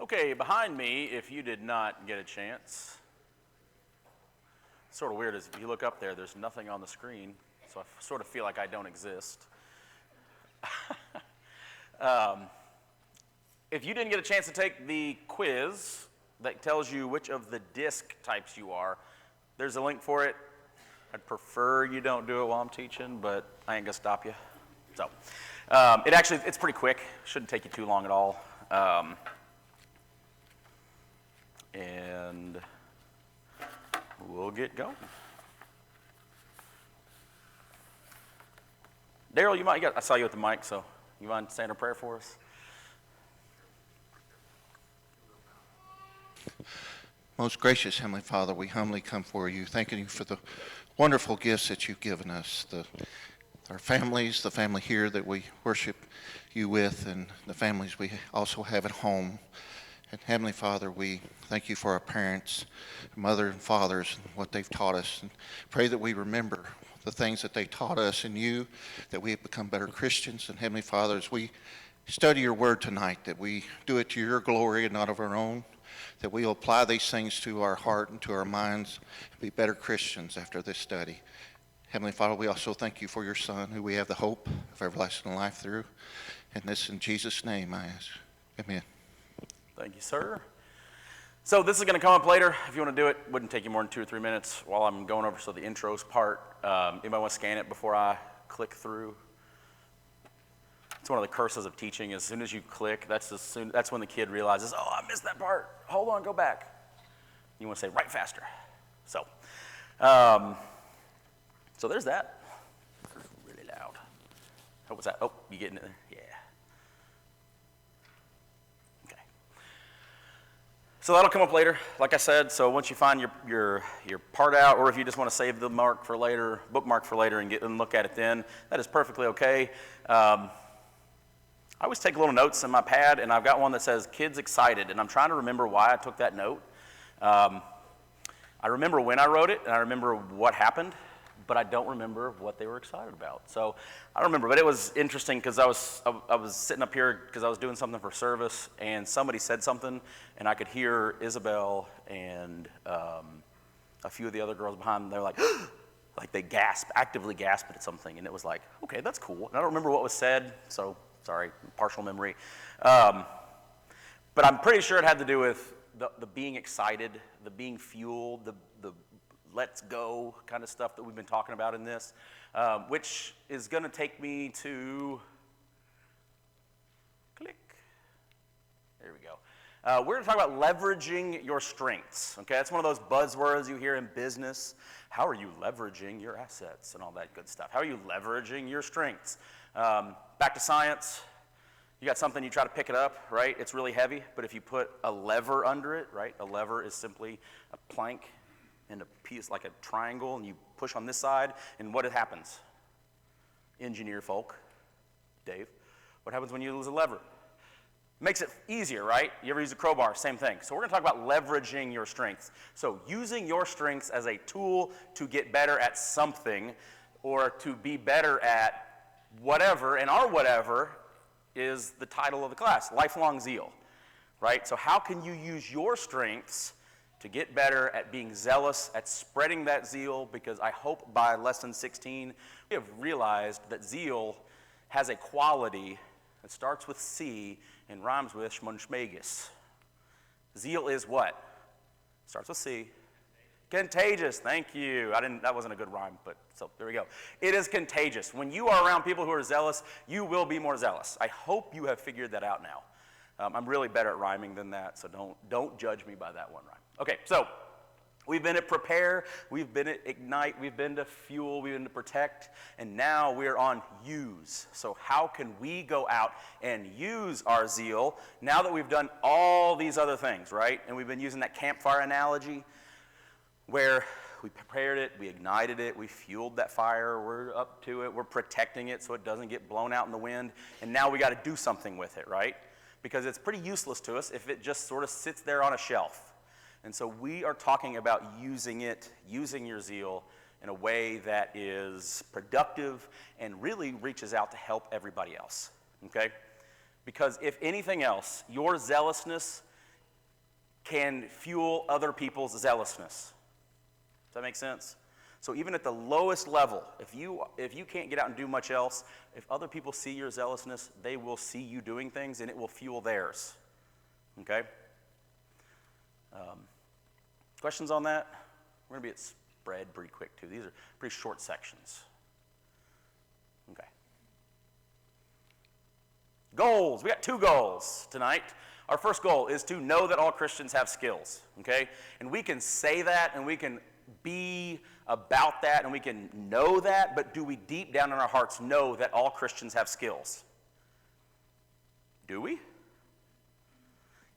Okay, behind me, if you did not get a chance, sort of weird is if you look up there, there's nothing on the screen, so I sort of feel like I don't exist. If you didn't get a chance to take the quiz that tells you which of the disc types you are, there's a link for it. I'd prefer you don't do it while I'm teaching, but I ain't gonna stop you. So, it's pretty quick. Shouldn't take you too long at all. And we'll get going. Daryl, I saw you at the mic, so you mind saying a prayer for us? Most gracious Heavenly Father, we humbly come for you, thanking you for the wonderful gifts that you've given us, our families, the family here that we worship you with, and the families we also have at home. And Heavenly Father, we thank you for our parents, mother and fathers, and what they've taught us, and pray that we remember the things that they taught us and you, that we have become better Christians. And Heavenly Father, as we study your word tonight, that we do it to your glory and not of our own, that we'll apply these things to our heart and to our minds and be better Christians after this study. Heavenly Father, we also thank you for your Son, who we have the hope of everlasting life through. And this in Jesus' name I ask. Amen. Thank you, sir. So this is going to come up later. If you want to do it, wouldn't take you more than 2 or 3 minutes while I'm going over the intros part. Anybody want to scan it before I click through? It's one of the curses of teaching. As soon as you click, that's when the kid realizes, oh, I missed that part. Hold on, go back. You want to say, write faster. So there's that. Really loud. What was that? Oh, you getting it there? Yeah. Okay. So that'll come up later, like I said. So once you find your part out, or if you just want to save the bookmark for later, and look at it then, that is perfectly okay. I always take little notes in my pad, and I've got one that says "Kids Excited," and I'm trying to remember why I took that note. I remember when I wrote it, and I remember what happened, but I don't remember what they were excited about. So I don't remember, but it was interesting because I was sitting up here because I was doing something for service, and somebody said something, and I could hear Isabel and a few of the other girls behind them. They're like, like they actively gasped at something, and it was like, okay, that's cool. And I don't remember what was said, so sorry, partial memory. But I'm pretty sure it had to do with the being excited, the being fueled, the let's go kind of stuff that we've been talking about in this, which is going to take me to, click, there we go. We're going to talk about leveraging your strengths, okay? That's one of those buzzwords you hear in business. How are you leveraging your assets and all that good stuff? How are you leveraging your strengths? Back to science. You got something, you try to pick it up, right? It's really heavy, but if you put a lever under it, right? A lever is simply a plank and a piece like a triangle, and you push on this side, and what happens? Engineer folk, Dave, what happens when you lose a lever? Makes it easier, right? You ever use a crowbar? Same thing. So we're going to talk about leveraging your strengths. So using your strengths as a tool to get better at something or to be better at whatever, and our whatever is the title of the class, Lifelong Zeal, right? So how can you use your strengths to get better at being zealous, at spreading that zeal? Because I hope by lesson 16, we have realized that zeal has a quality that starts with C and rhymes with schmunschmagus. Zeal is what? Starts with C. Contagious, thank you. That wasn't a good rhyme, but so there we go. It is contagious. When you are around people who are zealous, you will be more zealous. I hope you have figured that out now. I'm really better at rhyming than that, so don't judge me by that one rhyme. Okay, so we've been at prepare, we've been at ignite, we've been to fuel, we've been to protect, and now we're on use. So how can we go out and use our zeal now that we've done all these other things, right? And we've been using that campfire analogy where we prepared it, we ignited it, we fueled that fire, we're up to it, we're protecting it so it doesn't get blown out in the wind, and now we got to do something with it, right? Because it's pretty useless to us if it just sort of sits there on a shelf. And so we are talking about using your zeal in a way that is productive and really reaches out to help everybody else, okay? Because if anything else, your zealousness can fuel other people's zealousness. Does that make sense? So even at the lowest level, if you can't get out and do much else, if other people see your zealousness, they will see you doing things, and it will fuel theirs. Okay? Questions on that? We're going to be at spread pretty quick, too. These are pretty short sections. Okay. Goals. We got 2 goals tonight. Our first goal is to know that all Christians have skills. Okay? And we can say that, and we can be about that, and we can know that, but do we deep down in our hearts know that all Christians have skills? Do we?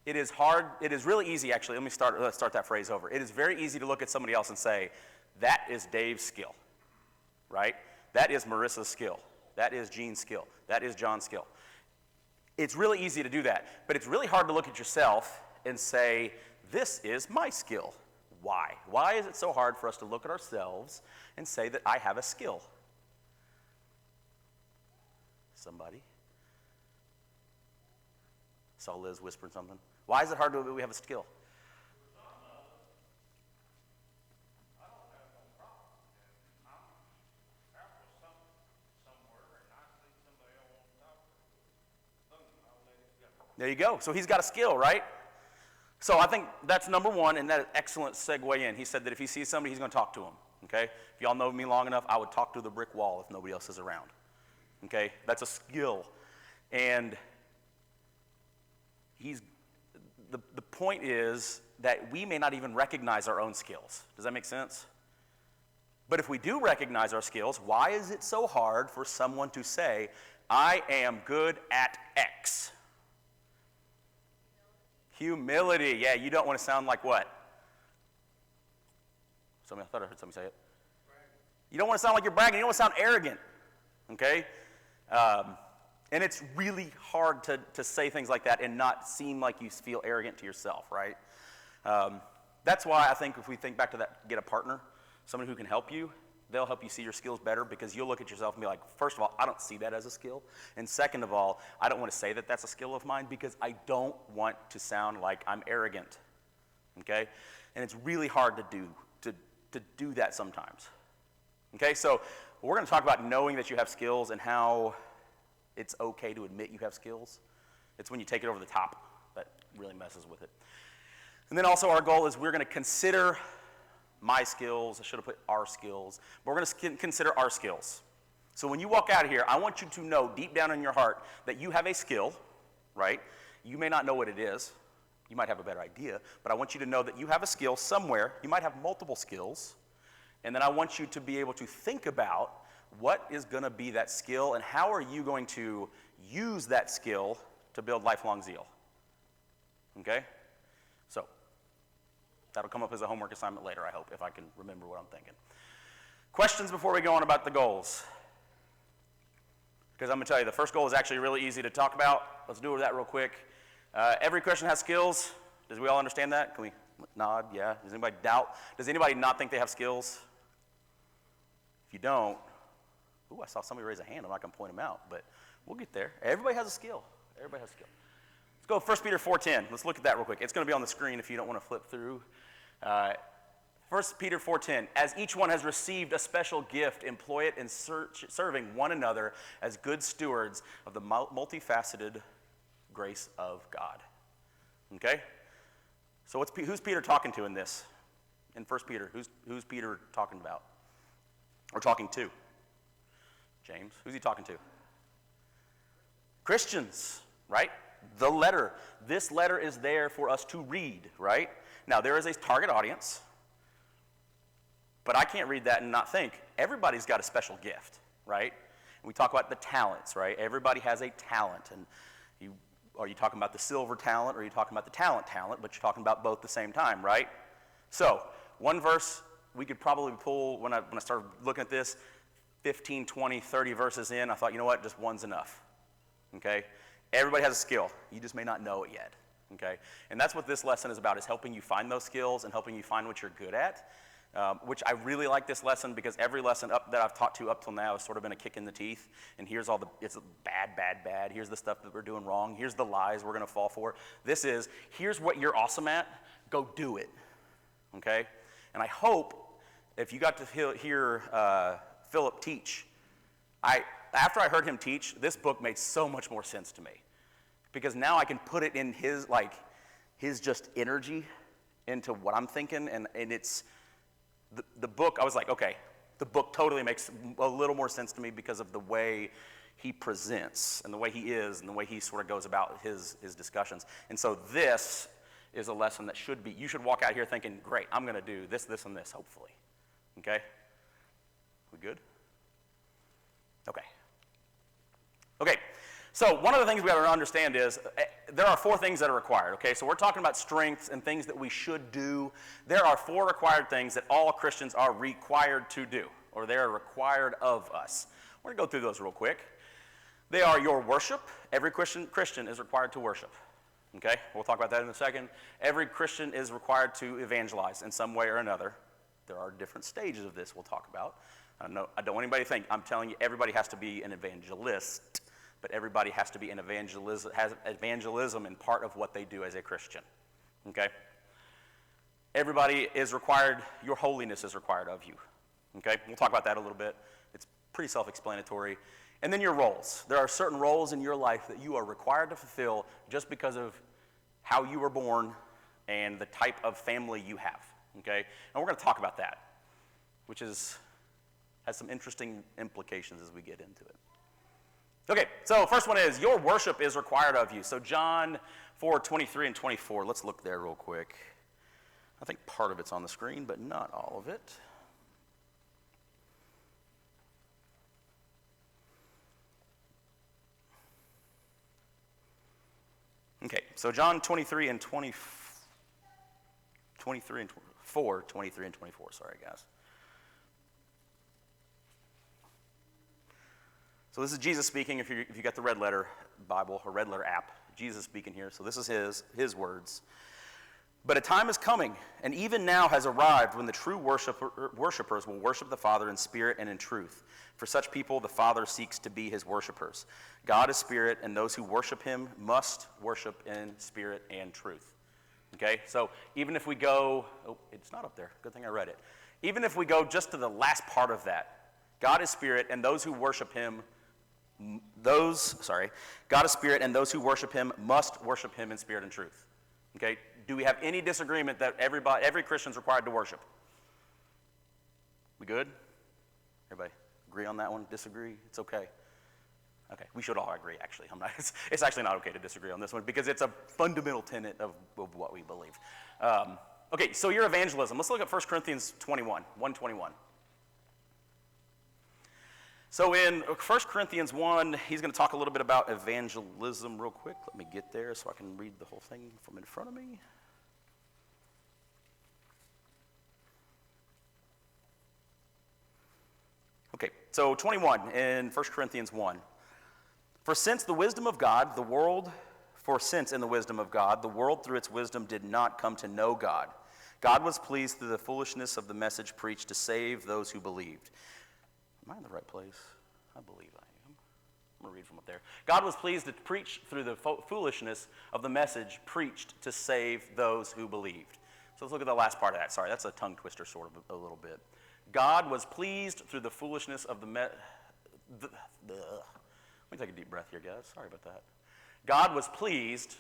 It is hard, it is really easy, actually, let's start that phrase over. It is very easy to look at somebody else and say, that is Dave's skill, right? That is Marissa's skill. That is Jean's skill. That is John's skill. It's really easy to do that, but it's really hard to look at yourself and say, this is my skill. Why? Why is it so hard for us to look at ourselves and say that I have a skill? Somebody? Saw Liz whispering something. Why is it hard to we have a skill? There you go. So he's got a skill, right? So I think that's number one, and that is excellent segue in. He said that if he sees somebody, he's going to talk to him. Okay? If y'all know me long enough, I would talk to the brick wall if nobody else is around. Okay? That's a skill. And the point is that we may not even recognize our own skills. Does that make sense? But if we do recognize our skills, why is it so hard for someone to say, I am good at X? Humility. Yeah, you don't want to sound like what? I thought I heard somebody say it. You don't want to sound like you're bragging. You don't want to sound arrogant. Okay? And it's really hard to say things like that and not seem like you feel arrogant to yourself, right? That's why I think if we think back to that, get a partner, someone who can help you, they'll help you see your skills better because you'll look at yourself and be like, first of all, I don't see that as a skill. And second of all, I don't want to say that that's a skill of mine because I don't want to sound like I'm arrogant. Okay? And it's really hard to do that sometimes. Okay? So we're going to talk about knowing that you have skills and how it's okay to admit you have skills. It's when you take it over the top that really messes with it. And then also our goal is we're going to consider my skills. I should have put our skills. But we're going to consider our skills. So when you walk out of here, I want you to know deep down in your heart that you have a skill, right? You may not know what it is. You might have a better idea. But I want you to know that you have a skill somewhere. You might have multiple skills. And then I want you to be able to think about what is going to be that skill and how are you going to use that skill to build lifelong zeal. Okay? So that'll come up as a homework assignment later, I hope, if I can remember what I'm thinking. Questions before we go on about the goals? Because I'm going to tell you, the first goal is actually really easy to talk about. Let's do that real quick. Every Christian has skills. Does we all understand that? Can we nod? Yeah. Does anybody doubt? Does anybody not think they have skills? If you don't, I saw somebody raise a hand. I'm not going to point them out, but we'll get there. Everybody has a skill. Everybody has a skill. Let's go 1 Peter 4:10. Let's look at that real quick. It's going to be on the screen if you don't want to flip through. 1 Peter 4:10. As each one has received a special gift, employ it in serving one another as good stewards of the multifaceted grace of God. Okay? So who's Peter talking to in this? In 1 Peter, who's Peter talking about? Or talking to? James. Who's he talking to? Christians, right? The letter. This letter is there for us to read, right? Now, there is a target audience, but I can't read that and not think. Everybody's got a special gift, right? And we talk about the talents, right? Everybody has a talent. And are you talking about the silver talent or are you talking about the talent? But you're talking about both at the same time, right? So, one verse we could probably pull, when I started looking at this, 15, 20, 30 verses in, I thought, you know what, just one's enough, okay? Everybody has a skill. You just may not know it yet, okay? And that's what this lesson is about, is helping you find those skills and helping you find what you're good at, which I really like this lesson because every lesson that I've taught to up till now has sort of been a kick in the teeth, and here's it's bad. Here's the stuff that we're doing wrong. Here's the lies we're going to fall for. Here's what you're awesome at. go do it, okay? And I hope if you got to hear Philip teach, after I heard him teach, this book made so much more sense to me, because now I can put it in his just energy into what I'm thinking, and it's the book. I was like, okay, the book totally makes a little more sense to me because of the way he presents and the way he is and the way he sort of goes about his discussions. And so this is a lesson that you should walk out here thinking, great, I'm going to do this, this, and this, hopefully. Okay? We good? Okay. Okay, so one of the things we got to understand is there are 4 things that are required, okay? So we're talking about strengths and things that we should do. There are 4 required things that all Christians are required to do, or they are required of us. We're going to go through those real quick. They are your worship. Every Christian is required to worship, okay? We'll talk about that in a second. Every Christian is required to evangelize in some way or another. There are different stages of this we'll talk about. I don't want anybody to think, I'm telling you everybody has to be an evangelist, but everybody has to be an has evangelism in part of what they do as a Christian, okay? Everybody is required, your holiness is required of you, okay? We'll talk about that a little bit. It's pretty self-explanatory. And then your roles. There are certain roles in your life that you are required to fulfill just because of how you were born and the type of family you have, okay? And we're going to talk about that, which has some interesting implications as we get into it. Okay, so first one is your worship is required of you. So John 4:23 and 24. Let's look there real quick. I think part of it's on the screen, but not all of it. Okay, so John 23 and 23 and 24, 23 and 24, sorry guys. So this is Jesus speaking, if you got the Red Letter Bible or Red Letter app, Jesus speaking here. So this is his words. But a time is coming, and even now has arrived, when the true worshipers will worship the Father in spirit and in truth. For such people, the Father seeks to be his worshipers. God is spirit, and those who worship him must worship in spirit and truth. Okay, so even if we go, it's not up there. Good thing I read it. Even if we go just to the last part of that, God is spirit, and those who worship him, God is spirit, and those who worship him must worship him in spirit and truth. Okay, do we have any disagreement that every Christian is required to worship? We good? Everybody agree on that one? Disagree? It's okay. Okay, we should all agree, actually. It's actually not okay to disagree on this one because it's a fundamental tenet of what we believe. Okay, so your evangelism. Let's look at 1 Corinthians 1:21. So in 1 Corinthians 1, he's going to talk a little bit about evangelism real quick. Let me get there so I can read the whole thing from in front of me. Okay, so 21 in 1 Corinthians 1. For since in the wisdom of God, the world through its wisdom did not come to know God. God was pleased through the foolishness of the message preached to save those who believed. Am I in the right place? I believe I am. I'm going to read from up there. God was pleased to preach through the foolishness of the message preached to save those who believed. So let's look at the last part of that. Sorry, that's a tongue twister sort of a little bit. God was pleased through the foolishness of the let me take a deep breath here, guys. Sorry about that. God was pleased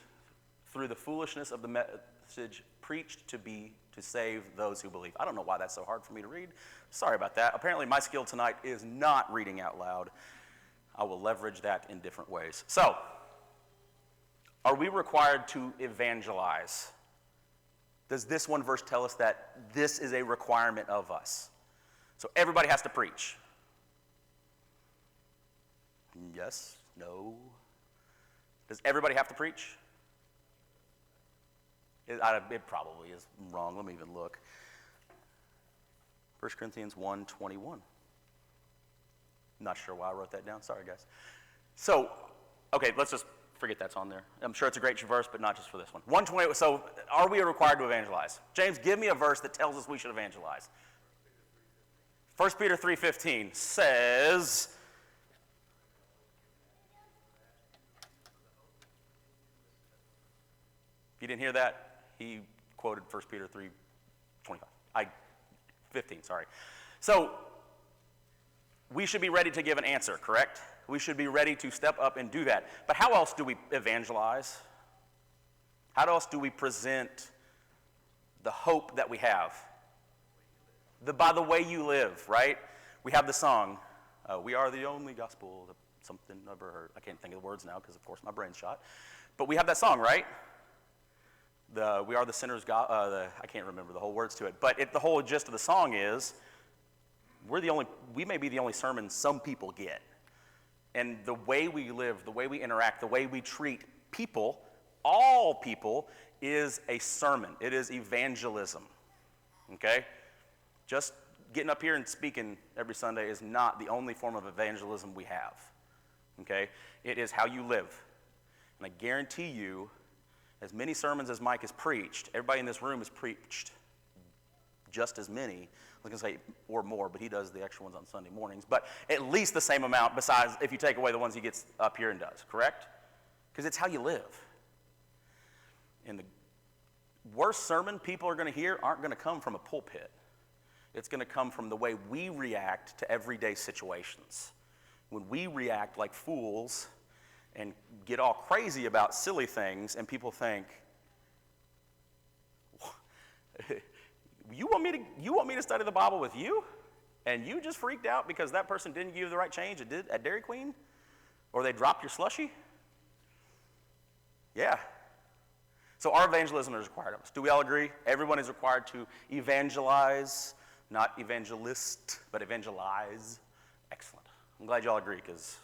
through the foolishness of the message preached to save those who believe. I don't know why that's so hard for me to read. Sorry about that. Apparently my skill tonight is not reading out loud. I will leverage that in different ways. So, are we required to evangelize? Does this one verse tell us that this is a requirement of us? So everybody has to preach. Yes? No? Does everybody have to preach? It probably is wrong. Let me even look. 1 Corinthians 1:21. Not sure why I wrote that down. Sorry, guys. So, okay, let's just forget that's on there. I'm sure it's a great verse, but not just for this one. 1:20. So, are we required to evangelize? James, give me a verse that tells us we should evangelize. 1 Peter 3:15 says, if you didn't hear that, he quoted 1 Peter 3:25. 15, sorry. So we should be ready to give an answer, correct? We should be ready to step up and do that. But how else do we evangelize? How else do we present the hope that we have? By the way you live, right? We have the song, we are the only gospel, something never heard. I can't think of the words now because, of course, my brain's shot. But we have that song, right? We are the sinner's God. I can't remember the whole words to it. But the whole gist of the song is, we may be the only sermon some people get. And the way we live, the way we interact, the way we treat people, all people, is a sermon. It is evangelism, okay? Just getting up here and speaking every Sunday is not the only form of evangelism we have, okay? It is how you live. And I guarantee you, as many sermons as Mike has preached, everybody in this room has preached just as many. I was going to say or more, but he does the extra ones on Sunday mornings. But at least the same amount, besides if you take away the ones he gets up here and does, correct? Because it's how you live. And the worst sermon people are going to hear aren't going to come from a pulpit. It's going to come from the way we react to everyday situations. When we react like fools and get all crazy about silly things, and people think, you want me to study the Bible with you? And you just freaked out because that person didn't give you the right change at Dairy Queen? Or they dropped your slushie? Yeah. So our evangelism is required of us. Do we all agree? Everyone is required to evangelize, not evangelist, but evangelize. Excellent. I'm glad you all agree because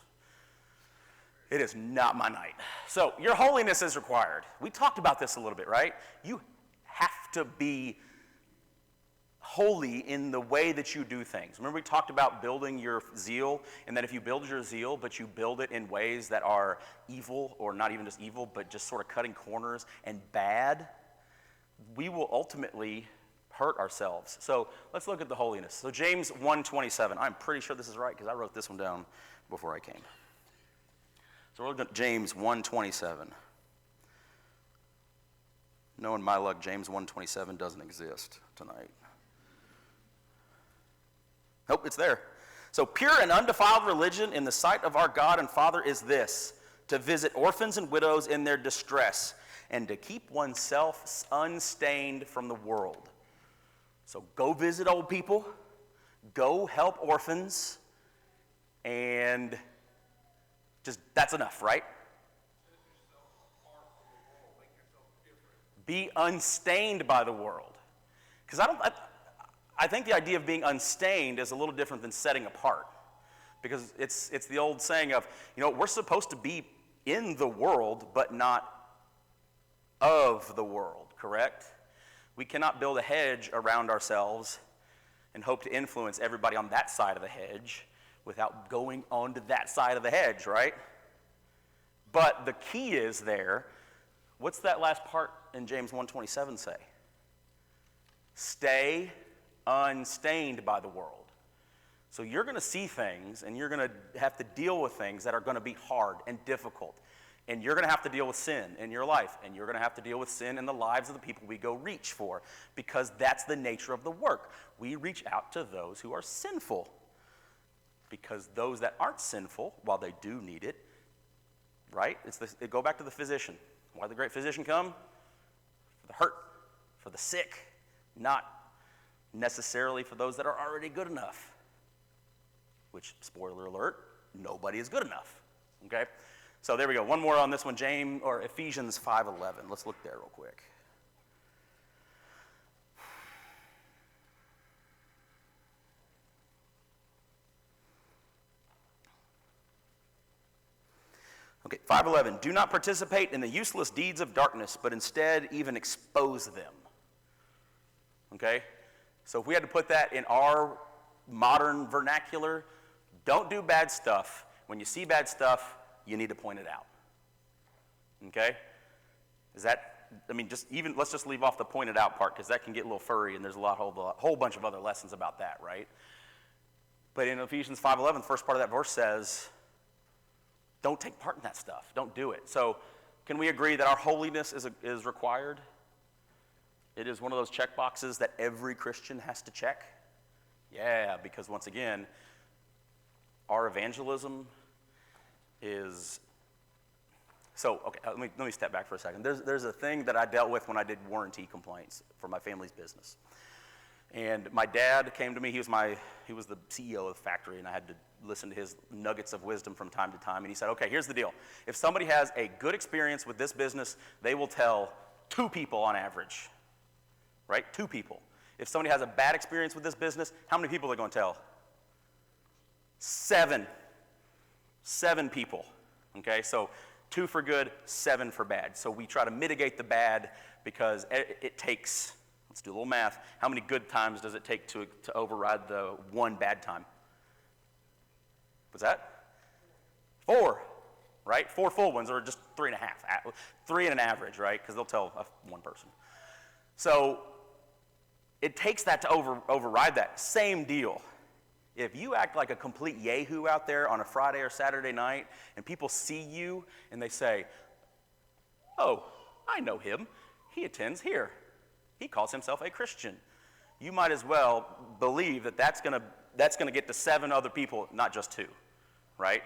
it is not my night. So your holiness is required. We talked about this a little bit, right? You have to be holy in the way that you do things. Remember we talked about building your zeal, and that if you build your zeal, but you build it in ways that are evil, or not even just evil, but just sort of cutting corners and bad, we will ultimately hurt ourselves. So let's look at the holiness. So James 1:27. I'm pretty sure this is right because I wrote this one down before I came. So we're looking at James 1:27. Knowing my luck, James 1:27 doesn't exist tonight. Nope, it's there. So pure and undefiled religion in the sight of our God and Father is this, to visit orphans and widows in their distress, and to keep oneself unstained from the world. So go visit old people, go help orphans, and just that's enough, right? Be unstained by the world. Because I think the idea of being unstained is a little different than setting apart. Because it's the old saying of, we're supposed to be in the world, but not of the world, correct? We cannot build a hedge around ourselves and hope to influence everybody on that side of the hedge without going onto that side of the hedge, right? But the key is there, what's that last part in James 1:27 say? Stay unstained by the world. So you're going to see things, and you're going to have to deal with things that are going to be hard and difficult. And you're going to have to deal with sin in your life, and you're going to have to deal with sin in the lives of the people we go reach for, because that's the nature of the work. We reach out to those who are sinful, because those that aren't sinful, while they do need it, right? Go back to the physician. Why did the great physician come? For the hurt, for the sick, not necessarily for those that are already good enough. Which, spoiler alert, nobody is good enough. Okay? So there we go. One more on this one, Ephesians 5:11. Let's look there real quick. Okay, 5:11. Do not participate in the useless deeds of darkness, but instead even expose them. Okay? So if we had to put that in our modern vernacular, don't do bad stuff. When you see bad stuff, you need to point it out. Okay? Let's just leave off the pointed out part, because that can get a little furry, and there's a whole bunch of other lessons about that, right? But in Ephesians 5:11, the first part of that verse says, don't take part in that stuff. Don't do it. So can we agree that our holiness is required? It is one of those check boxes that every Christian has to check. Yeah, because once again, our evangelism is... So, okay, let me step back for a second. There's a thing that I dealt with when I did warranty complaints for my family's business. And my dad came to me. He was the CEO of the factory, and I had to listen to his nuggets of wisdom from time to time. And he said, okay, here's the deal. If somebody has a good experience with this business, they will tell 2 people on average, right? 2 people. If somebody has a bad experience with this business, how many people are they going to tell? 7. 7 people, okay? So 2 for good, 7 for bad. So we try to mitigate the bad because it takes, let's do a little math, how many good times does it take to override the 1 bad time? What's that? 4, right? 4 full ones, or just 3.5. 3 in an average, right? Because they'll tell 1 person. So it takes that to override that. Same deal. If you act like a complete yahoo out there on a Friday or Saturday night, and people see you and they say, oh, I know him. He attends here. He calls himself a Christian. You might as well believe that that's gonna get to 7 other people, not just 2, right?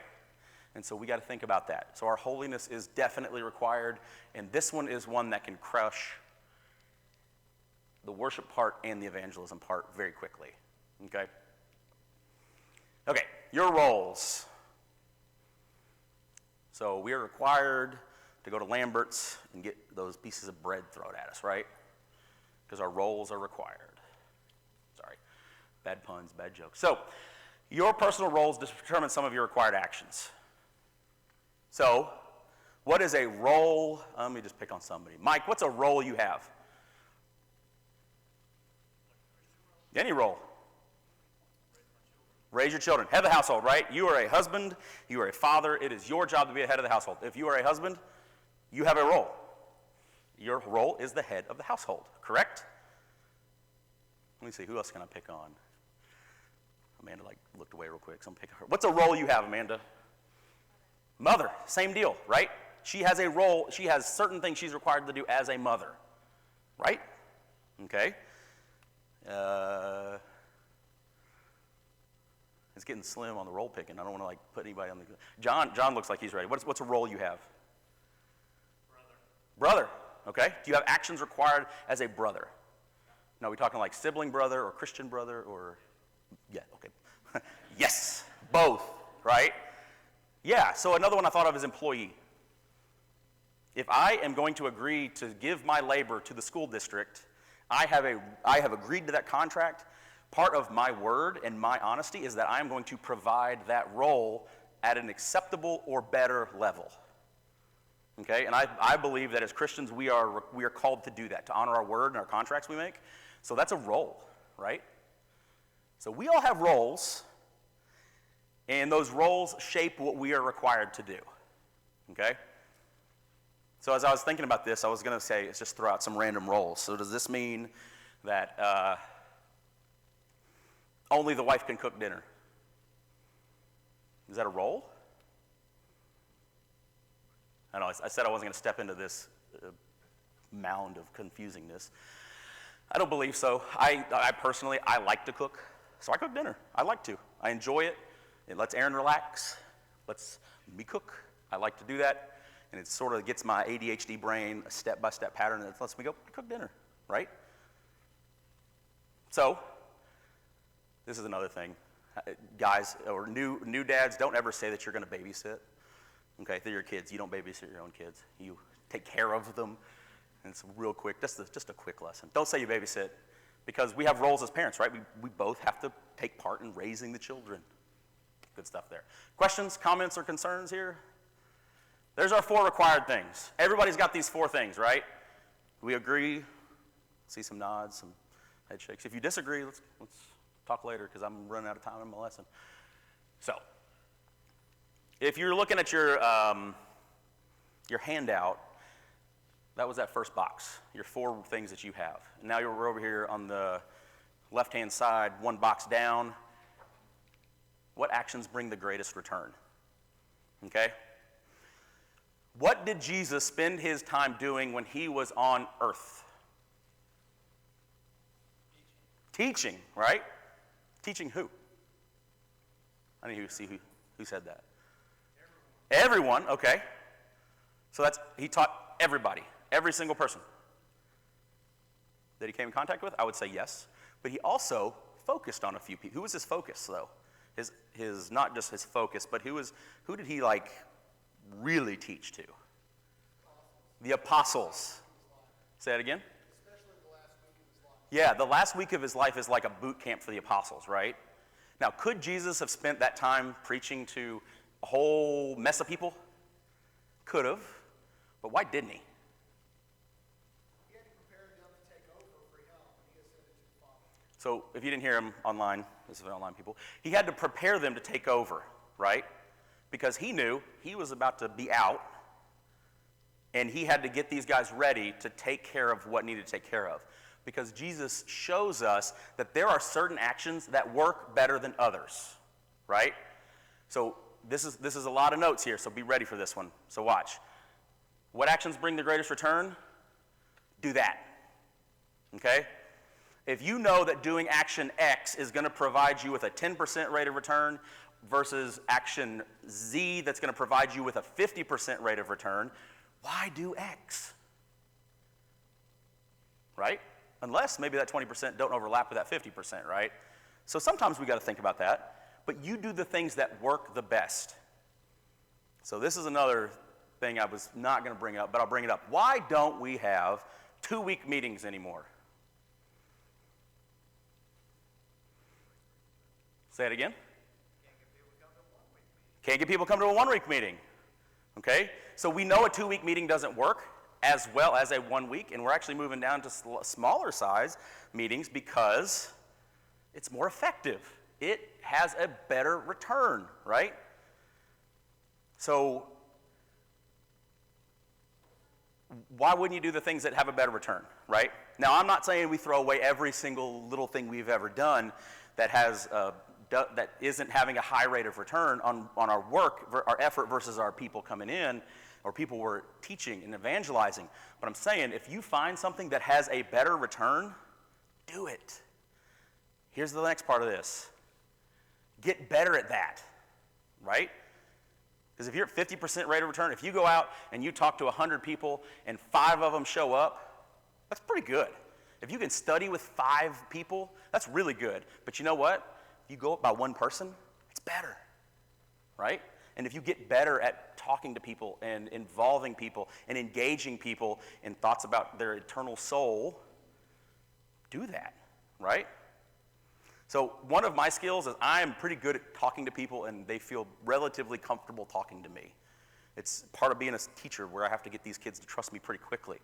And so we got to think about that. So our holiness is definitely required, and this one is one that can crush the worship part and the evangelism part very quickly, okay? Okay, your roles. So we are required to go to Lambert's and get those pieces of bread thrown at us, right? Because our roles are required. Sorry, bad puns, bad jokes. So your personal roles determine some of your required actions. So what is a role? Let me just pick on somebody. Mike, what's a role you have? Any role. Raise your children. Head of the household, right? You are a husband. You are a father. It is your job to be a head of the household. If you are a husband, you have a role. Your role is the head of the household, correct? Let me see. Who else can I pick on? Amanda looked away real quick, so I'm picking her. What's a role you have, Amanda? Mother. Same deal, right? She has a role. She has certain things she's required to do as a mother, right? Okay. It's getting slim on the role picking. I don't want to put anybody on the... John looks like he's ready. What's a role you have? Brother. Okay. Do you have actions required as a brother? No, are we talking like sibling brother or Christian brother or... Yeah, okay. Yes, both, right? Yeah, so another one I thought of is employee. If I am going to agree to give my labor to the school district, I have agreed to that contract. Part of my word and my honesty is that I am going to provide that role at an acceptable or better level. Okay, and I believe that as Christians we are called to do that, to honor our word and our contracts we make. So that's a role, right? So we all have roles, and those roles shape what we are required to do. Okay? So as I was thinking about this, I was going to say, let's just throw out some random roles. So does this mean that only the wife can cook dinner? Is that a role? I know, I said I wasn't going to step into this mound of confusingness. I don't believe so. I personally like to cook, so I cook dinner. I like to. I enjoy it. It lets Aaron relax. Lets me cook. I like to do that. And it sort of gets my ADHD brain a step-by-step pattern that lets me go cook dinner, right? So, this is another thing. Guys, or new dads, don't ever say that you're going to babysit. Okay, they're your kids. You don't babysit your own kids. You take care of them. And it's real quick, just a quick lesson. Don't say you babysit, because we have roles as parents, right? We both have to take part in raising the children. Good stuff there. Questions, comments, or concerns here? There's our 4 required things. Everybody's got these 4 things, right? We agree. See some nods, some head shakes. If you disagree, let's talk later, because I'm running out of time in my lesson. So, if you're looking at your handout, that was that first box, your 4 things that you have. And now we're over here on the left-hand side, 1 box down. What actions bring the greatest return? Okay? What did Jesus spend his time doing when he was on earth? Teaching, right? Teaching who? I need to see who said that. Everyone, okay. So he taught everybody, every single person that he came in contact with. I would say yes. But he also focused on a few people. Who was his focus, though? His not just his focus, but who did he really teach to? The apostles. Say that again? Especially the last week of his life. Yeah, the last week of his life is like a boot camp for the apostles, right? Now, could Jesus have spent that time preaching to a whole mess of people? Could have, but why didn't he? He had to prepare them to take over for him when he ascended to the Father. So if you didn't hear him online, this is online people, he had to prepare them to take over, right? Because he knew he was about to be out, and he had to get these guys ready to take care of what needed to take care of. Because Jesus shows us that there are certain actions that work better than others, right? So this is a lot of notes here, so be ready for this one. So watch. What actions bring the greatest return? Do that, okay? If you know that doing action X is going to provide you with a 10% rate of return versus action Z that's going to provide you with a 50% rate of return, why do X? Right? Unless maybe that 20% don't overlap with that 50%, right? So sometimes we got to think about that. But you do the things that work the best. So this is another thing I was not going to bring up, but I'll bring it up. Why don't we have 2-week meetings anymore? Say it again. Can't get people to come to a 1-week meeting. Okay? So we know a 2-week meeting doesn't work as well as a 1 week, and we're actually moving down to smaller size meetings because it's more effective. It has a better return, right? So why wouldn't you do the things that have a better return, right? Now, I'm not saying we throw away every single little thing we've ever done that that isn't having a high rate of return on our work, our effort versus our people coming in, or people we're teaching and evangelizing. But I'm saying if you find something that has a better return, do it. Here's the next part of this. Get better at that, right? Because if you're at 50% rate of return, if you go out and you talk to 100 people and 5 of them show up, that's pretty good. If you can study with 5 people, that's really good. But you know what? If you go up by 1 person, it's better, right? And if you get better at talking to people and involving people and engaging people in thoughts about their eternal soul, do that, right? So one of my skills is I'm pretty good at talking to people and they feel relatively comfortable talking to me. It's part of being a teacher where I have to get these kids to trust me pretty quickly.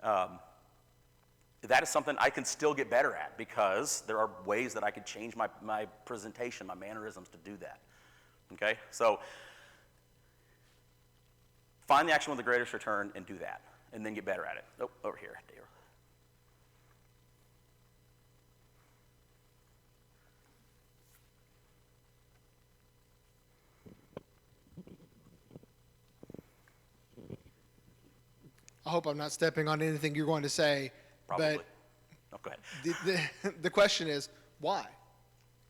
That is something I can still get better at because there are ways that I could change my presentation, my mannerisms to do that. Okay? So find the action with the greatest return and do that, and then get better at it. Oh, over here, Dale. I hope I'm not stepping on anything you're going to say, Probably. Oh, go ahead. but the question is, why?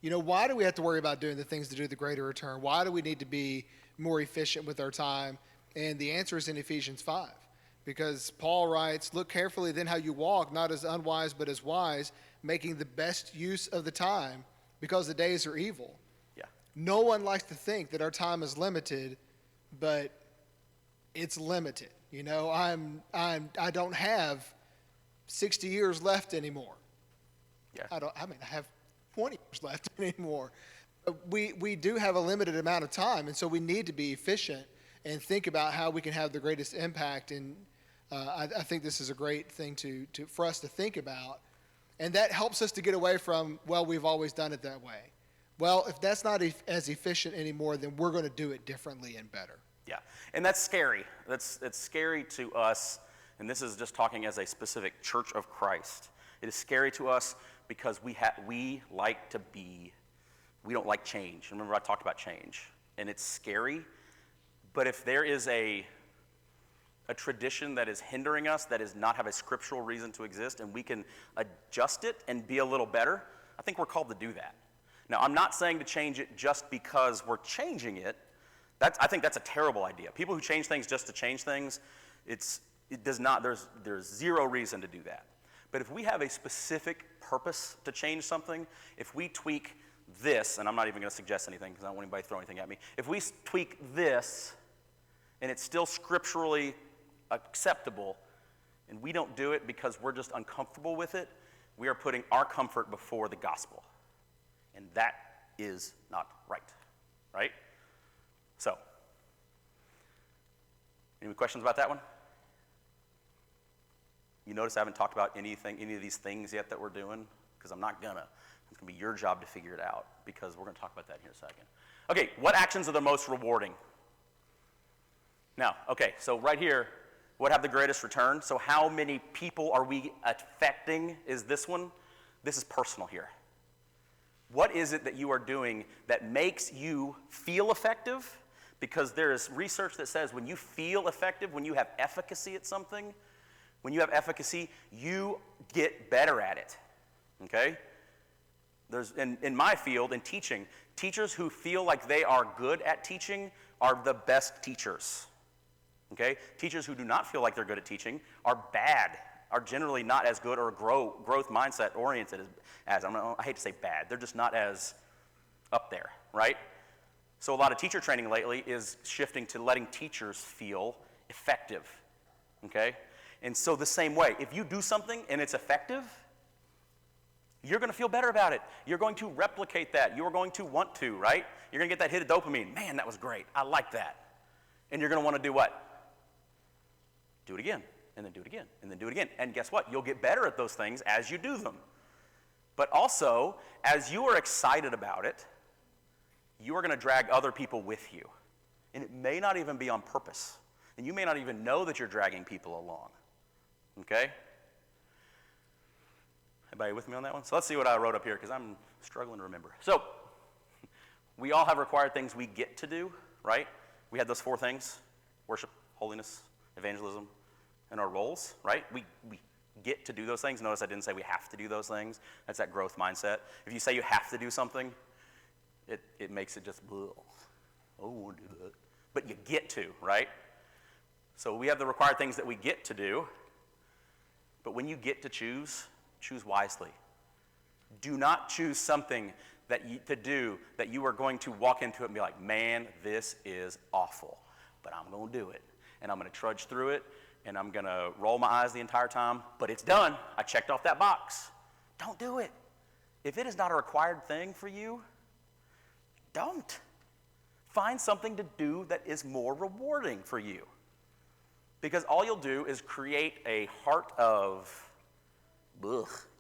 You know, why do we have to worry about doing the things to do the greater return? Why do we need to be more efficient with our time? And the answer is in Ephesians 5. Because Paul writes, look carefully then how you walk, not as unwise but as wise, making the best use of the time, because the days are evil. Yeah. No one likes to think that our time is limited, but it's limited. You know, I don't have 60 years left anymore. Yeah. I have 20 years left anymore. We do have a limited amount of time, and so we need to be efficient and think about how we can have the greatest impact. And I think this is a great thing for us to think about. And that helps us to get away from, well, we've always done it that way. Well, if that's not as efficient anymore, then we're going to do it differently and better. Yeah, and that's scary. It's scary to us, and this is just talking as a specific Church of Christ. It is scary to us because we don't like change. Remember I talked about change, and it's scary. But if there is a tradition that is hindering us, that does not have a scriptural reason to exist, and we can adjust it and be a little better, think we're called to do that. Now, I'm not saying to change it just because we're changing it. I think that's a terrible idea. People who change things just to change things, there's zero reason to do that. But if we have a specific purpose to change something, if we tweak this, and I'm not even going to suggest anything because I don't want anybody to throw anything at me. If we tweak this and it's still scripturally acceptable and we don't do it because we're just uncomfortable with it, we are putting our comfort before the gospel. And that is not right, right? So, any questions about that one? You notice I haven't talked about any of these things yet that we're doing? Because I'm not gonna. It's gonna be your job to figure it out, because we're gonna talk about that in here in a second. Okay, what actions are the most rewarding? Now, okay, so right here, what have the greatest return? So how many people are we affecting is this one. This is personal here. What is it that you are doing that makes you feel effective? Because there is research that says when you feel effective, when you have efficacy at something, when you have efficacy, you get better at it, okay? There's, in my field, in teaching, teachers who feel like they are good at teaching are the best teachers, okay? Teachers who do not feel like they're good at teaching are bad, are generally not as good or growth mindset oriented as I hate to say bad, they're just not as up there, right? So a lot of teacher training lately is shifting to letting teachers feel effective, okay? And so the same way, if you do something and it's effective, you're going to feel better about it. You're going to replicate that. You're going to want to, right? You're going to get that hit of dopamine. Man, that was great. I like that. And you're going to want to do what? Do it again, and then do it again, and then do it again. And guess what? You'll get better at those things as you do them. But also, as you are excited about it, you are going to drag other people with you. And it may not even be on purpose. And you may not even know that you're dragging people along. Okay? Everybody with me on that one? So let's see what I wrote up here, because I'm struggling to remember. So, we all have required things we get to do, right? We had those 4 things: worship, holiness, evangelism, and our roles, right? We get to do those things. Notice I didn't say we have to do those things. That's that growth mindset. If you say you have to do something, it makes it just, oh, I don't want to do that. But you get to, right? So we have the required things that we get to do. But when you get to choose wisely. Do not choose something to do that you are going to walk into it and be like, man, this is awful, but I'm going to do it. And I'm going to trudge through it, and I'm going to roll my eyes the entire time, but it's done. I checked off that box. Don't do it. If it is not a required thing for you, don't. Find something to do that is more rewarding for you. Because all you'll do is create a heart of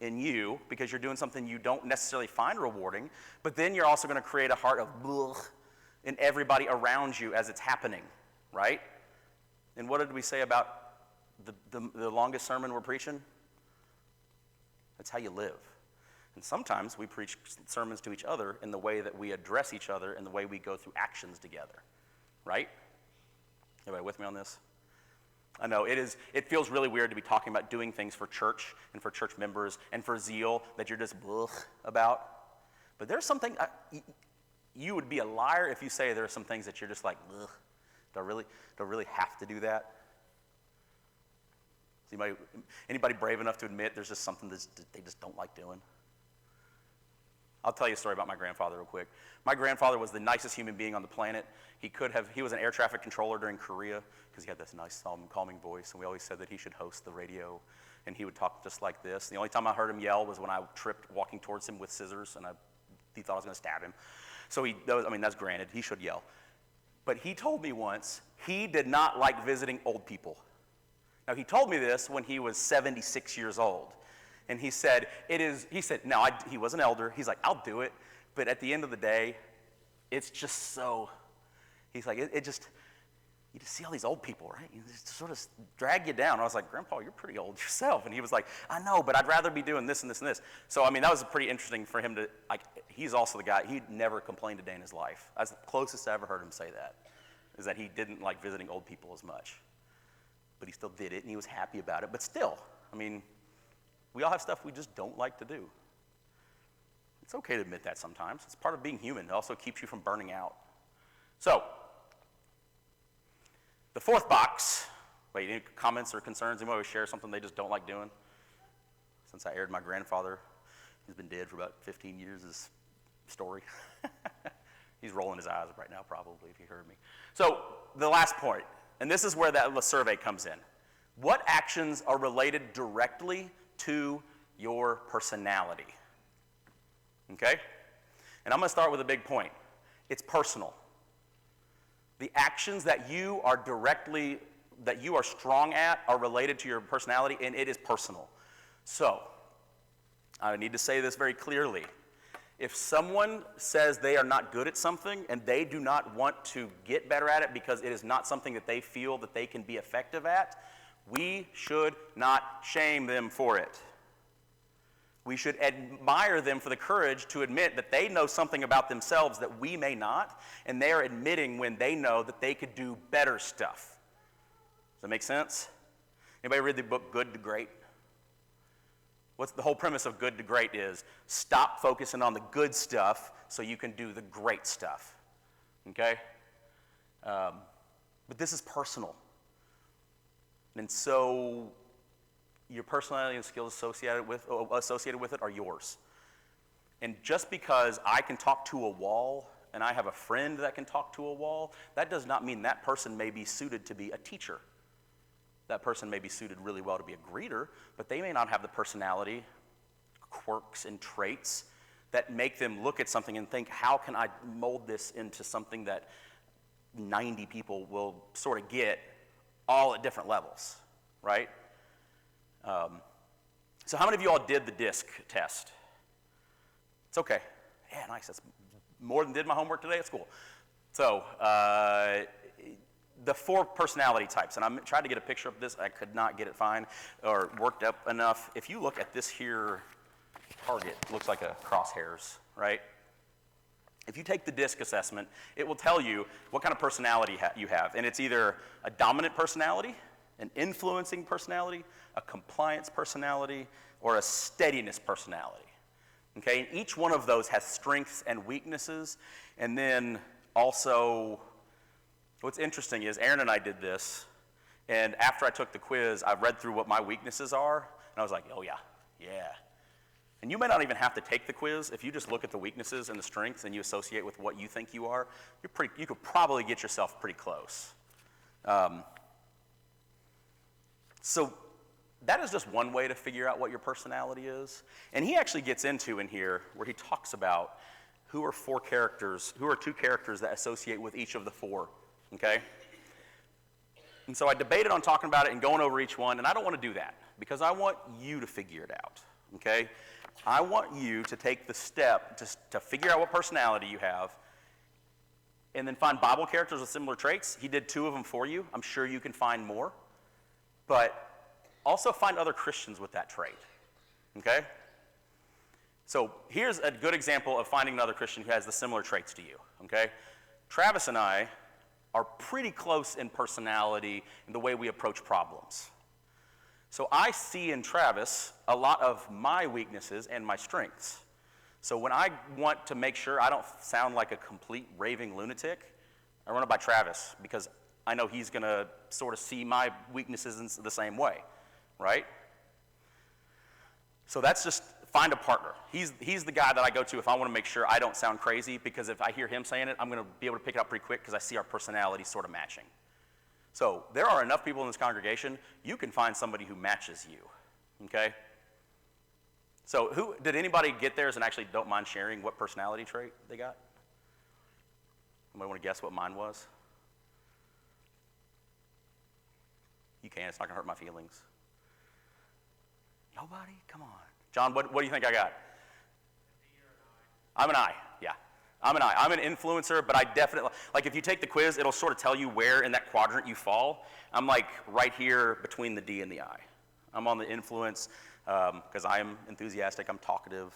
in you, because you're doing something you don't necessarily find rewarding, but then you're also going to create a heart of in everybody around you as it's happening, right? And what did we say about the longest sermon we're preaching? That's how you live. And sometimes we preach sermons to each other in the way that we address each other and the way we go through actions together, right? Everybody with me on this? I know it feels really weird to be talking about doing things for church and for church members and for Zeal that you're just about. But there's something, you would be a liar if you say there are some things that you're just like, do I really have to do that? Is anybody brave enough to admit there's just something that they just don't like doing? I'll tell you a story about my grandfather real quick. My grandfather was the nicest human being on the planet. He was an air traffic controller during Korea because he had this nice, calming voice, and we always said that he should host the radio, and he would talk just like this. The only time I heard him yell was when I tripped walking towards him with scissors, and he thought I was going to stab him. So that's granted, he should yell. But he told me once he did not like visiting old people. Now, he told me this when he was 76 years old. And he said, he was an elder. He's like, I'll do it. But at the end of the day, it's just so, he's like, you just see all these old people, right? You just sort of drag you down. I was like, Grandpa, you're pretty old yourself. And he was like, I know, but I'd rather be doing this and this and this. So, that was pretty interesting for him to, he's also the guy, he never complained a day in his life. That's the closest I ever heard him say that, is that he didn't like visiting old people as much. But he still did it, and he was happy about it. But still, we all have stuff we just don't like to do. It's okay to admit that sometimes. It's part of being human. It also keeps you from burning out. So, the fourth box. Wait, any comments or concerns? Anyone always share something they just don't like doing? Since I aired my grandfather, who's been dead for about 15 years' story. He's rolling his eyes right now probably if he heard me. So, the last point, and this is where that survey comes in. What actions are related directly to your personality? Okay? And I'm going to start with a big point. It's personal. The actions that you are strong at are related to your personality, and it is personal. So, I need to say this very clearly. If someone says they are not good at something and they do not want to get better at it because it is not something that they feel that they can be effective at, we should not shame them for it. We should admire them for the courage to admit that they know something about themselves that we may not, and they are admitting when they know that they could do better stuff. Does that make sense? Anybody read the book Good to Great? What's the whole premise of Good to Great is stop focusing on the good stuff so you can do the great stuff. Okay? But this is personal. And so your personality and skills associated with it are yours. And just because I can talk to a wall and I have a friend that can talk to a wall, that does not mean that person may be suited to be a teacher. That person may be suited really well to be a greeter, but they may not have the personality, quirks, and traits that make them look at something and think, how can I mold this into something that 90 people will sort of get all at different levels, right? So how many of you all did the DISC test? It's okay. Yeah, nice. That's more than did my homework today at school. So the 4 personality types, and I'm trying to get a picture of this. I could not get it fine or worked up enough. If you look at this here target, it looks like a crosshairs, right? If you take the DISC assessment, it will tell you what kind of personality you have. And it's either a dominant personality, an influencing personality, a compliance personality, or a steadiness personality. Okay, and each one of those has strengths and weaknesses. And then also, what's interesting is Aaron and I did this, and after I took the quiz, I read through what my weaknesses are, and I was like, oh yeah. And you may not even have to take the quiz. If you just look at the weaknesses and the strengths and you associate with what you think you are, you could probably get yourself pretty close. So that is just one way to figure out what your personality is. And he actually gets into in here where he talks about who are 2 characters that associate with each of the 4, okay? And so I debated on talking about it and going over each one, and I don't want to do that because I want you to figure it out, okay? I want you to take the step to figure out what personality you have and then find Bible characters with similar traits. He did 2 of them for you. I'm sure you can find more. But also find other Christians with that trait, okay? So here's a good example of finding another Christian who has the similar traits to you, okay? Travis and I are pretty close in personality in the way we approach problems. So I see in Travis a lot of my weaknesses and my strengths. So when I want to make sure I don't sound like a complete raving lunatic, I run it by Travis because I know he's going to sort of see my weaknesses in the same way, right? So that's just find a partner. He's the guy that I go to if I want to make sure I don't sound crazy, because if I hear him saying it, I'm going to be able to pick it up pretty quick because I see our personalities sort of matching. So there are enough people in this congregation, you can find somebody who matches you, okay? So did anybody get theirs and actually don't mind sharing what personality trait they got? Anybody want to guess what mine was? You can, it's not going to hurt my feelings. Nobody? Come on. John, what do you think I got? I'm an I, yeah. I'm an I. I'm an influencer, but I definitely, like if you take the quiz, it'll sort of tell you where in that quadrant you fall. I'm like right here between the D and the I. I'm on the influence because I am enthusiastic, I'm talkative.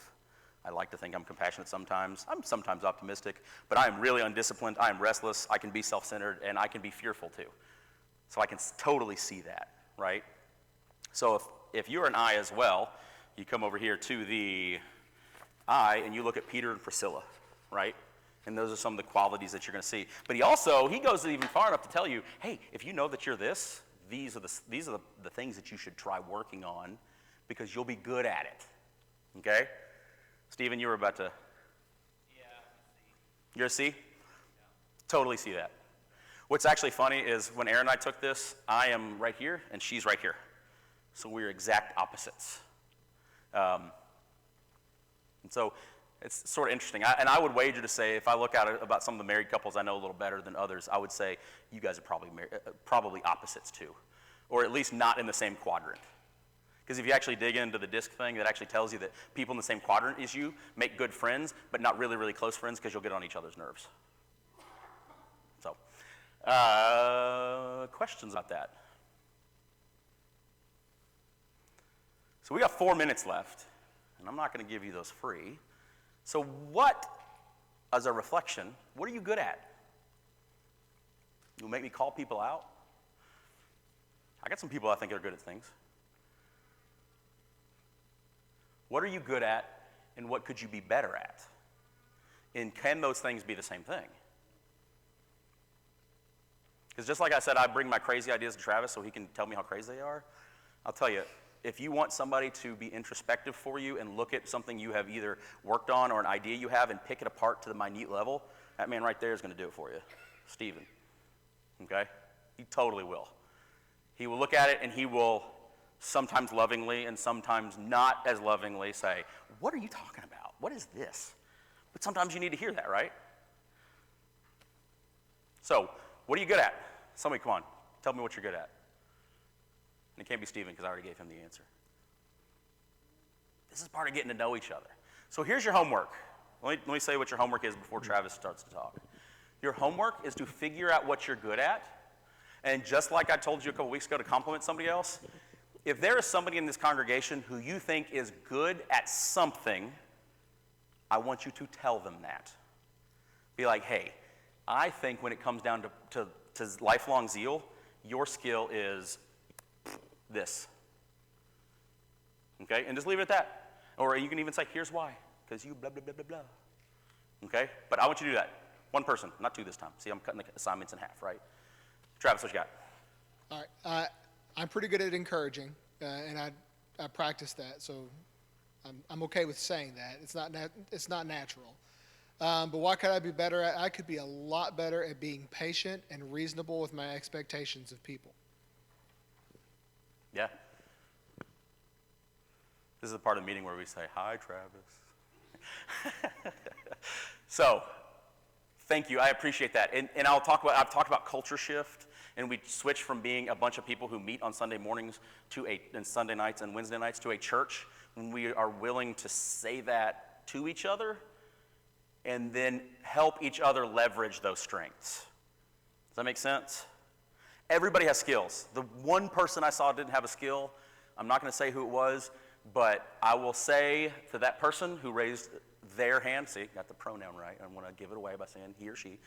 I like to think I'm compassionate sometimes. I'm sometimes optimistic, but I am really undisciplined. I am restless. I can be self-centered, and I can be fearful too. So I can totally see that, right? So if you're an I as well, you come over here to the and you look at Peter and Priscilla, right? And those are some of the qualities that you're going to see. But he goes even far enough to tell you, hey, if you know that you're this, these are the things that you should try working on because you'll be good at it. Okay? Stephen, you were about to. Yeah, I see. You're a C? Yeah. Totally see that. What's actually funny is when Erin and I took this, I am right here and she's right here. So we're exact opposites. And so it's sort of interesting. And I would wager to say, if I look at it about some of the married couples I know a little better than others, I would say you guys are probably opposites too, or at least not in the same quadrant. Because if you actually dig into the DISC thing, that actually tells you that people in the same quadrant as you make good friends, but not really, really close friends because you'll get on each other's nerves. So, questions about that? So we got 4 minutes left, and I'm not going to give you those free. So as a reflection, what are you good at? You'll make me call people out? I got some people I think are good at things. What are you good at, and what could you be better at? And can those things be the same thing? Because just like I said, I bring my crazy ideas to Travis so he can tell me how crazy they are. I'll tell you, if you want somebody to be introspective for you and look at something you have either worked on or an idea you have and pick it apart to the minute level, that man right there is going to do it for you, Stephen. Okay? He totally will. He will look at it and he will sometimes lovingly and sometimes not as lovingly say, what are you talking about? What is this? But sometimes you need to hear that, right? So, what are you good at? Somebody come on, tell me what you're good at. And it can't be Stephen because I already gave him the answer. This is part of getting to know each other. So here's your homework. Let me say what your homework is before Travis starts to talk. Your homework is to figure out what you're good at. And just like I told you a couple weeks ago to compliment somebody else, if there is somebody in this congregation who you think is good at something, I want you to tell them that. Be like, hey, I think when it comes down to lifelong zeal, your skill is this. Okay? And just leave it at that. Or you can even say, here's why. Because you blah, blah, blah, blah, blah. Okay? But I want you to do that. One person, not two this time. See, I'm cutting the assignments in half, right? Travis, what you got? All right. I'm pretty good at encouraging, and I practice that, so I'm okay with saying that. It's not natural. But what could I be better at? I could be a lot better at being patient and reasonable with my expectations of people. Yeah. This is the part of the meeting where we say, hi, Travis. So, thank you. I appreciate that. And I've talked about culture shift, and we switch from being a bunch of people who meet on Sunday mornings and Sunday nights and Wednesday nights to a church when we are willing to say that to each other and then help each other leverage those strengths. Does that make sense? Everybody has skills. The one person I saw didn't have a skill, I'm not going to say who it was, but I will say to that person who raised their hand, see, got the pronoun right, I want to give it away by saying he or she,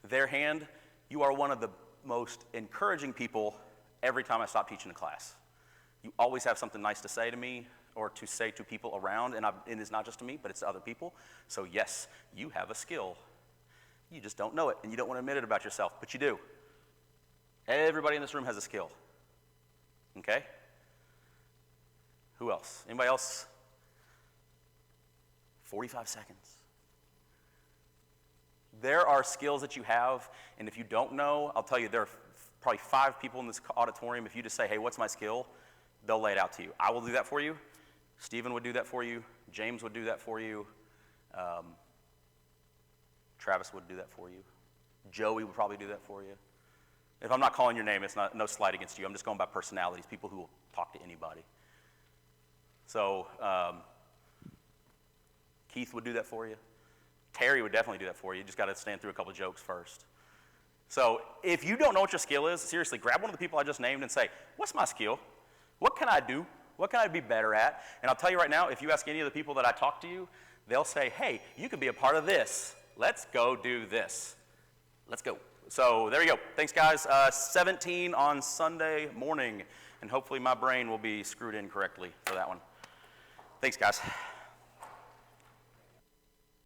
their hand, you are one of the most encouraging people every time I stop teaching a class. You always have something nice to say to me or to say to people around, and it's not just to me, but it's to other people. So yes, you have a skill. You just don't know it, and you don't want to admit it about yourself, but you do. Everybody in this room has a skill. Okay? Who else? Anybody else? 45 seconds. There are skills that you have, and if you don't know, I'll tell you there are probably 5 people in this auditorium. If you just say, hey, what's my skill? They'll lay it out to you. I will do that for you. Stephen would do that for you. James would do that for you. Travis would do that for you. Joey would probably do that for you. If I'm not calling your name, it's no slight against you. I'm just going by personalities, people who will talk to anybody. So Keith would do that for you. Terry would definitely do that for you. You just got to stand through a couple jokes first. So if you don't know what your skill is, seriously, grab one of the people I just named and say, what's my skill? What can I do? What can I be better at? And I'll tell you right now, if you ask any of the people that I talk to you, they'll say, hey, you could be a part of this. Let's go do this. Let's go. So there you go. Thanks, guys. 17 on Sunday morning, and hopefully my brain will be screwed in correctly for that one. Thanks, guys.